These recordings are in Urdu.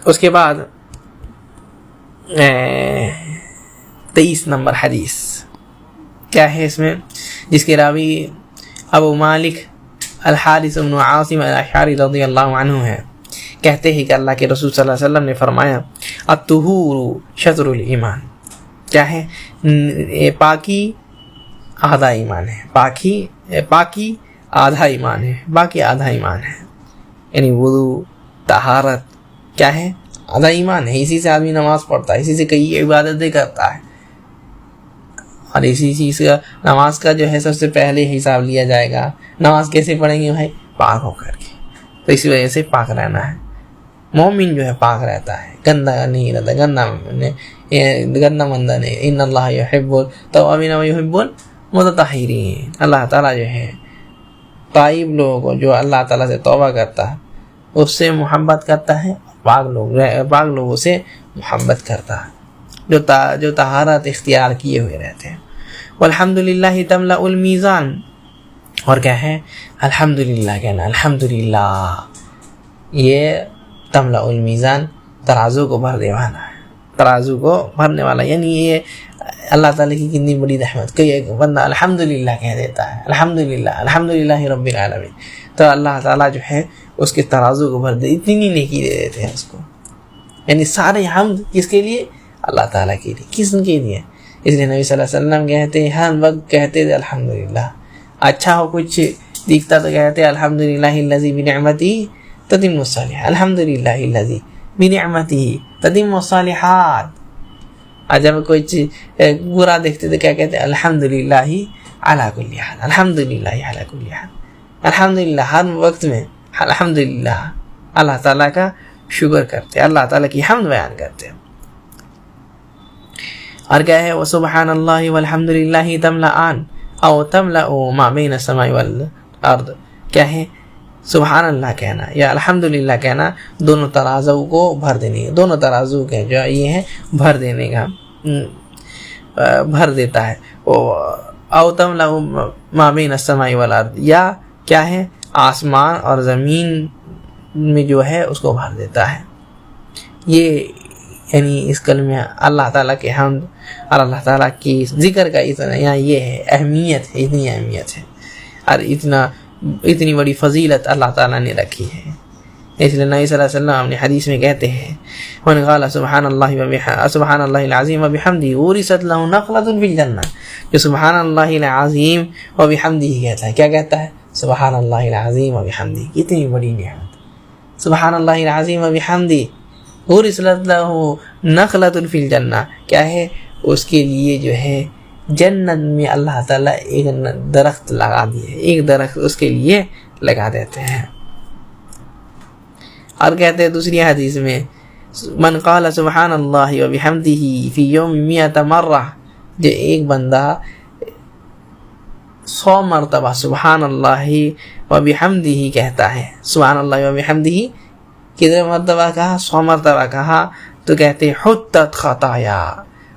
اس کے بعد 23 نمبر حدیث کیا ہے اس میں، جس کے راوی ابو مالک الحارث بن عاصم الاشعری رضی اللہ عنہ ہے، کہتے ہیں کہ اللہ کے رسول صلی اللہ علیہ وسلم نے فرمایا الطہور شطر الایمان، کیا ہے، پاکی آدھا ایمان ہے، پاکی آدھا ایمان ہے، باقی آدھا ایمان ہے، یعنی وضو طہارت کیا ہے، آدھا ایمان ہے، اسی سے آدمی نماز پڑھتا ہے، اسی سے کئی عبادتیں کرتا ہے، اور اسی چیز کا نماز کا جو ہے سب سے پہلے حساب لیا جائے گا۔ نماز کیسے پڑھیں گے بھائی؟ پاک ہو کر کے، تو اسی وجہ سے پاک رہنا ہے۔ مومن جو ہے پاک رہتا ہے، گندا نہیں رہتا، گندا مندہ نہیں۔ ان اللہ یحب التوابین و یحب المتطہرین، اللہ تعالیٰ جو ہے طائب لوگوں کو، جو اللہ تعالیٰ سے توبہ کرتا ہے اس سے محبت کرتا ہے، پاک لوگوں سے محبت کرتا ہے، جو طہارت اختیار کیے ہوئے رہتے ہیں۔ والحمدللہ تملأ المیزان، اور کیا ہے، الحمدللہ کہنا، الحمدللہ یہ تملأ المیزان، ترازو کو بھرنے والا ہے، ترازو کو بھرنے والا، یعنی یہ اللہ تعالیٰ کی کتنی بڑی رحمت، کوئی ایک بندہ الحمدللہ کہہ دیتا ہے، الحمدللہ الحمدللہ رب العالمین، تو اللہ تعالیٰ جو ہے اس کے ترازو کو بھر دے، اتنی نیکی دے دیتے ہیں اس کو، یعنی سارے حمد کس کے لیے؟ اللہ تعالیٰ کے لیے۔ کس کے لیے؟ اس لیے نبی صلی اللہ علیہ وسلم کہتے ہیں ہر وقت کہتے تھے الحمدللہ، اچھا ہو کچھ دکھتا تو کہتے الحمدللہ الذی بنعمتہ تتم الصالحات، الحمدللہ الذی بنعمتہ تتم الصالحات، اور جب کوئی برا دیکھتے تو کیا کہتے ہیں الحمدللہ علی کل حال، الحمدللہ علی کل حال، الحمدللہ ہر وقت میں الحمدللہ اللہ تعالیٰ کا شکر کرتے، اللہ تعالیٰ کی حمد بیان کرتے ہیں۔ اور کیا ہے، وسبحان اللہ والحمدللہ تملأان او تملأ ما بین السماء والارض، کیا ہے، سبحان اللہ کہنا یا الحمدللہ کہنا دونوں ترازو کو بھر دینے، دونوں ترازو کے جو یہ ہے بھر دینے کا، بھر دیتا ہے، او تملأ ما بین السماء والارض، یا کیا ہے، آسمان اور زمین میں جو ہے اس کو بھر دیتا ہے۔ یہ یعنی اس کلمہ اللہ تعالیٰ کے حمد اور اللہ تعالیٰ کی ذکر کا اتنا یہاں یہ ہے اہمیت ہے، اتنی اہمیت ہے، اور اتنی بڑی فضیلت اللہ تعالیٰ نے رکھی ہے۔ اس لیے نبی صلی اللہ علیہ وسلم اپنی حدیث میں کہتے ہیں من قال سبحان اللہ العظیم وبحمدہ ورثت له نخلۃ فی الجنہ، جو سبحان اللہ العظیم وبحمدہ کہتا ہے، کیا کہتا ہے؟ سبحان اللہ العظیم وبحمدہ، کتنی بڑی نعمت، سبحان اللہ العظیم وبحمدہ ورثت له نخلۃ فی الجنہ، کیا ہے، اس کے لیے جو ہے جنت میں اللہ تعالیٰ ایک درخت لگا دیے، ایک درخت اس کے لیے لگا دیتے ہیں۔ اور کہتے ہیں دوسری حدیث میں من قال سبحان اللہ وبحمدہ فی یوم 100 مرہ، جو ایک بندہ 100 مرتبہ سبحان اللہ وبحمدہ کہتا ہے، سبحان اللہ وبحمدہ کتنے مرتبہ کہا؟ 100 مرتبہ کہا، تو کہتے ہیں حطت خطایا،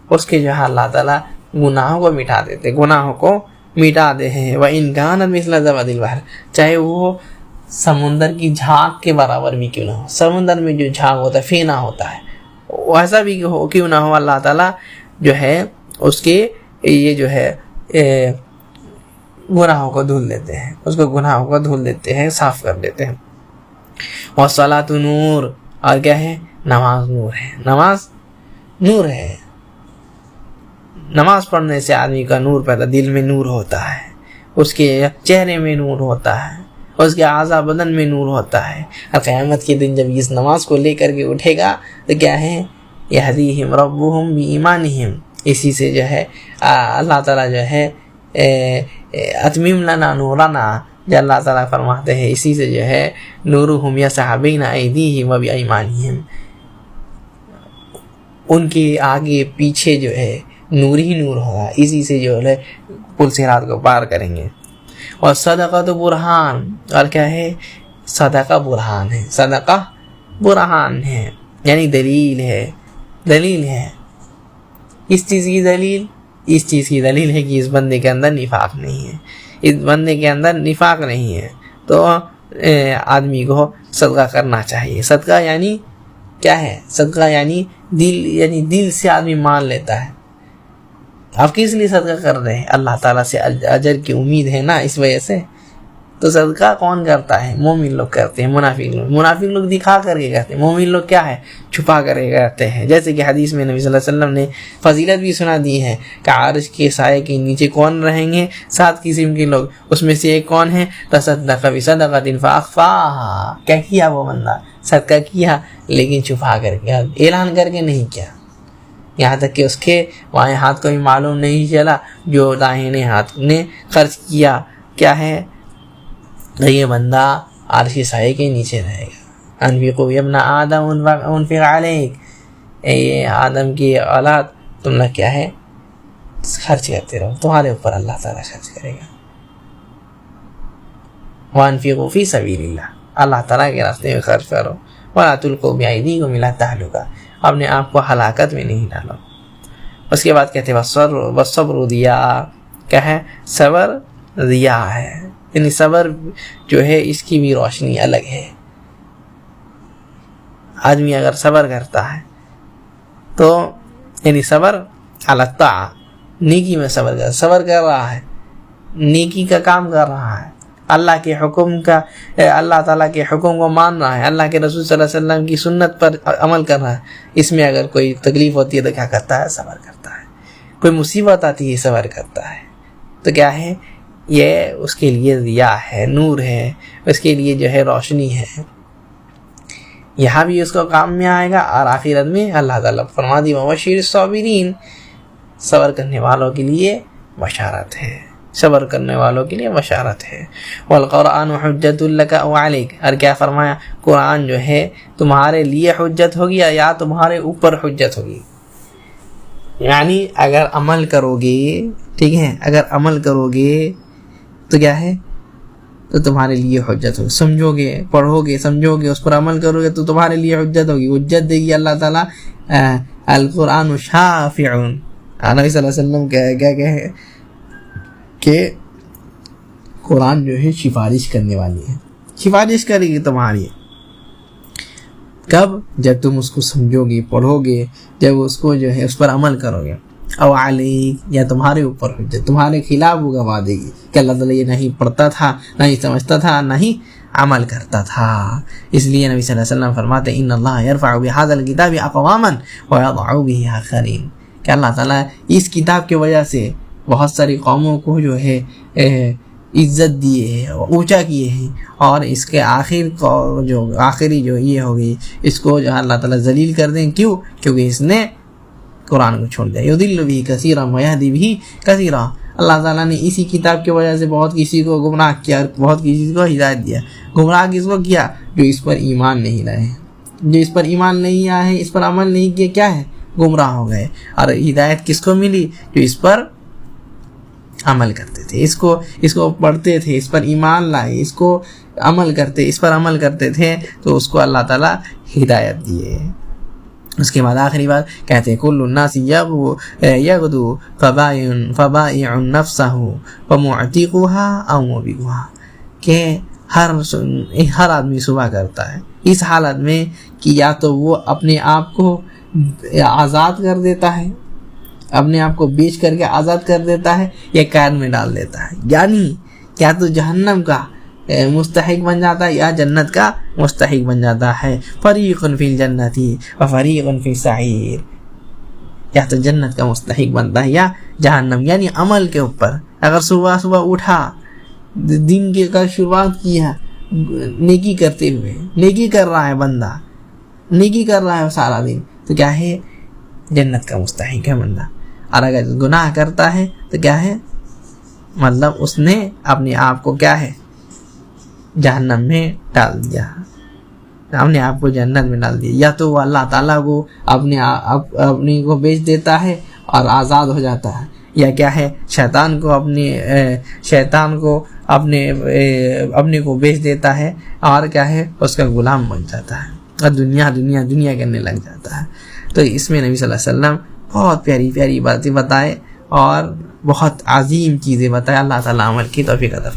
اس کے جو ہے اللہ تعالیٰ گناہوں کو مٹا دیتے، گناہوں کو مٹا دے ہیں۔ وَإِنْ كَانَتْ مِثْلَ زَبَدِ الْبَحْرِ، چاہے وہ سمندر کی جھاگ کے برابر بھی کیوں نہ ہو، سمندر میں جو جھاگ ہوتا ہے، فینا ہوتا ہے، ویسا بھی کیوں نہ ہو، اللہ تعالیٰ جو ہے اس کے یہ جو ہے گناہوں کو دھل دیتے ہیں، اس کو گناہوں کو دھل دیتے ہیں، صاف کر دیتے ہیں۔ وَالصَّلَاةُ نور، اور کیا ہے، نماز نور ہے، نماز نور ہے، نماز پڑھنے سے آدمی کا نور پیدا، دل میں نور ہوتا ہے، اس کے چہرے میں نور ہوتا ہے، اس کے اعضاء بدن میں نور ہوتا ہے، اور قیامت کے دن جب اس نماز کو لے کر کے اٹھے گا تو کیا ہے، یہدیہم ربہم بایمانہم، اسی سے جو ہے اللہ تعالیٰ جو ہے اتمم لنا نورنا، جو اللہ تعالیٰ فرماتے ہیں اسی سے جو ہے نورہم یسعی بین ایدیہم و بایمانہم، ان کے آگے پیچھے جو ہے نور ہی نور ہوگا، اسی سے جو ہے پل صراط کو پار کریں گے۔ اور صدقہ تو برہان، اور کیا ہے، صدقہ برہان ہے، صدقہ برہان ہے، یعنی دلیل ہے، دلیل ہے۔ اس چیز کی دلیل، اس چیز کی دلیل ہے کہ اس بندے کے اندر نفاق نہیں ہے، اس بندے کے اندر نفاق نہیں ہے، تو آدمی کو صدقہ کرنا چاہیے۔ صدقہ یعنی کیا ہے صدقہ یعنی دل سے آدمی مان لیتا ہے. آپ کس لیے صدقہ کر رہے ہیں؟ اللہ تعالیٰ سے اجر کی امید ہے نا، اس وجہ سے. تو صدقہ کون کرتا ہے؟ مومن لوگ کرتے ہیں. منافق لوگ دکھا کر کے کرتے ہیں. مومن لوگ کیا ہے؟ چھپا کر کے کرتے ہیں. جیسے کہ حدیث میں نبی صلی اللہ علیہ وسلم نے فضیلت بھی سنا دی ہے کہ عرش کے سائے کے نیچے کون رہیں گے؟ 7 قسم کے لوگ. اس میں سے ایک کون ہے؟ تصدق بصدقۃ فاخفاھا. کیا کیا وہ بندہ؟ صدقہ کیا لیکن چھپا کر کے، اعلان کر کے نہیں کیا. یہاں تک کہ اس کے بائیں ہاتھ کو بھی معلوم نہیں چلا جو داہنے ہاتھ نے خرچ کیا. کیا ہے؟ یہ بندہ عرش کے سائے کے نیچے رہے گا. انفقوا یا ابن آدم انفق علیک. اے آدم کی اولاد، تم لوگ کیا ہے؟ خرچ کرتے رہو، تمہارے اوپر اللہ تعالیٰ خرچ کرے گا. وانفقوا فی سبیل اللہ. اللہ تعالیٰ کے راستے میں خرچ کرو. ولا تلقوا بأیدیکم الی التہلکہ. اپنے آپ کو ہلاکت میں نہیں ڈالو. اس کے بعد کہتے ہیں والصبر ضیاء. کیا ہے؟ صبر ضیاء ہے، یعنی صبر جو ہے اس کی بھی روشنی الگ ہے. آدمی اگر صبر کرتا ہے تو یعنی صبر علی الطاعہ، نیکی میں صبر کر رہا ہے، نیکی کا کام کر رہا ہے، اللہ کے حکم کا، اللہ تعالیٰ کے حکم کو مان رہا ہے، اللہ کے رسول صلی اللہ علیہ وسلم کی سنت پر عمل کر رہا ہے. اس میں اگر کوئی تکلیف ہوتی ہے تو کیا کرتا ہے؟ صبر کرتا ہے. کوئی مصیبت آتی ہے صبر کرتا ہے. تو کیا ہے؟ یہ اس کے لیے ضیاء ہے، نور ہے، اس کے لیے جو ہے روشنی ہے. یہاں بھی اس کو کام میں آئے گا اور آخرت میں اللہ تعالیٰ فرما دی وبشر الصابرین. صبر کرنے والوں کے لیے بشارت ہے، صبر کرنے والوں کے لیے بشارت ہے. والقرآن حجت لک او علیک. اور کیا فرمایا؟ قرآن جو ہے تمہارے لیے حجت ہوگی یا تمہارے اوپر حجت ہوگی. یعنی اگر عمل کرو گے، ٹھیک ہے، اگر عمل کرو گے تو کیا ہے؟ تو تمہارے لیے حجت ہوگی. سمجھو گے، پڑھو گے، سمجھو گے، اس پر عمل کرو گے تو تمہارے لیے حجت ہوگی. حجت دے گی اللہ تعالیٰ. القرآن شافع. نبی صلی اللہ علیہ وسلم کیا کہے کہ قرآن جو ہے سفارش کرنے والی ہے، سفارش کرے گی تمہاری. کب؟ جب تم اس کو سمجھو گے، پڑھو گے، جب اس کو جو ہے اس پر عمل کرو گے. او علیک، یا تمہارے اوپر حجت، تمہارے خلاف وہ گواہ دے گی کہ اللہ تعالیٰ یہ نہیں پڑھتا تھا، نہیں سمجھتا تھا، نہیں عمل کرتا تھا. اس لیے نبی صلی اللہ علیہ وسلم فرماتے ان اللہ یرفع بهذا الكتاب اقواما ويضع به آخرین. کہ اللہ تعالیٰ اس کتاب کی وجہ سے بہت ساری قوموں کو جو ہے عزت دیے ہے، اونچا کیے ہیں، اور اس کے آخری جو یہ ہوگی اس کو جو اللہ تعالیٰ ذلیل کر دیں. کیوں؟ کیونکہ اس نے قرآن کو چھوڑ دیا. یضل به کثیرا ویہدی به کثیرا. اللہ تعالیٰ نے اسی کتاب کی وجہ سے بہت کسی کو گمراہ کیا، بہت کسی کو ہدایت دیا. گمراہ کس کو کیا؟ جو اس پر ایمان نہیں لائے، جو اس پر ایمان نہیں آئے، اس پر عمل نہیں کیا، کیا ہے؟ گمراہ ہو گئے. اور ہدایت کس کو ملی؟ جو اس پر عمل کرتے تھے، اس کو پڑھتے تھے، اس پر ایمان لائے، اس کو عمل کرتے، اس پر عمل کرتے تھے، تو اس کو اللہ تعالیٰ ہدایت دیے. اس کے بعد آخری بات کہتے ہیں کل الناس یغدو فبائع نفسہ ومعتقها او موبقها. کہ ہر آدمی صبح کرتا ہے اس حالت میں کہ یا تو وہ اپنے آپ کو آزاد کر دیتا ہے، اپنے آپ کو بیچ کر کے آزاد کر دیتا ہے، یا قید میں ڈال دیتا ہے. یعنی کیا تو جہنم کا مستحق بن جاتا ہے یا جنت کا مستحق بن جاتا ہے. فریق فی الجنت و فریق فی السعیر. یا تو جنت کا مستحق بنتا ہے یا جہنم. یعنی عمل کے اوپر اگر صبح اٹھا، دن کے کا شروعات کیا نیکی کرتے ہوئے، نیکی کر رہا ہے بندہ، نیکی کر رہا ہے سارا دن، تو کیا ہے؟ جنت کا مستحق ہے بندہ. اور اگر گناہ کرتا ہے تو کیا ہے؟ مطلب اس نے اپنے آپ کو کیا ہے؟ جہنم میں ڈال دیا، اپنے آپ کو جنت میں ڈال دیا. یا تو وہ اللہ تعالیٰ کو اپنے کو بیچ دیتا ہے اور آزاد ہو جاتا ہے، یا کیا ہے؟ شیطان کو اپنے کو بیچ دیتا ہے اور کیا ہے؟ اس کا غلام بن جاتا ہے اور دنیا کرنے لگ جاتا ہے. تو اس میں نبی صلی اللہ علیہ وسلم بہت پیاری پیاری باتیں بتائے اور بہت عظیم چیزیں بتائے. اللہ تعالیٰ عمل کی توفیق عطا فرمائے.